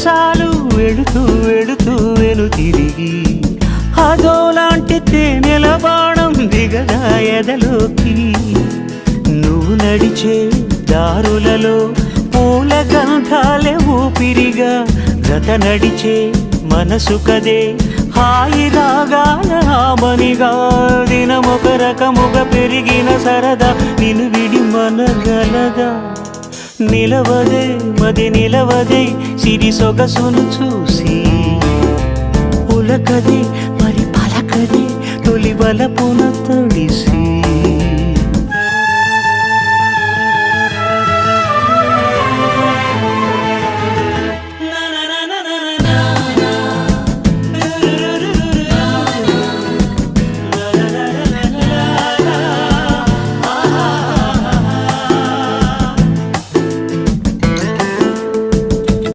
చాలు వెళుతూ వెళుతూ వెను తిరిగి అదోలాంటి తేనెల బాణం దిగదా ఎదలోకి నువ్వు నడిచే దారులలో పూల గంధాలే ఊపిరిగా గత నడిచే మనసు కదే హాయి రాగాల హామనిగా దినమొక రకముగా పెరిగిన సరదా నిన్ను విడి మనగలదా నిలవదే మది నిలవదే సిరి సొగసును చూసి ఉలకదే మరి పలకదే తొలి వలపున తడిసి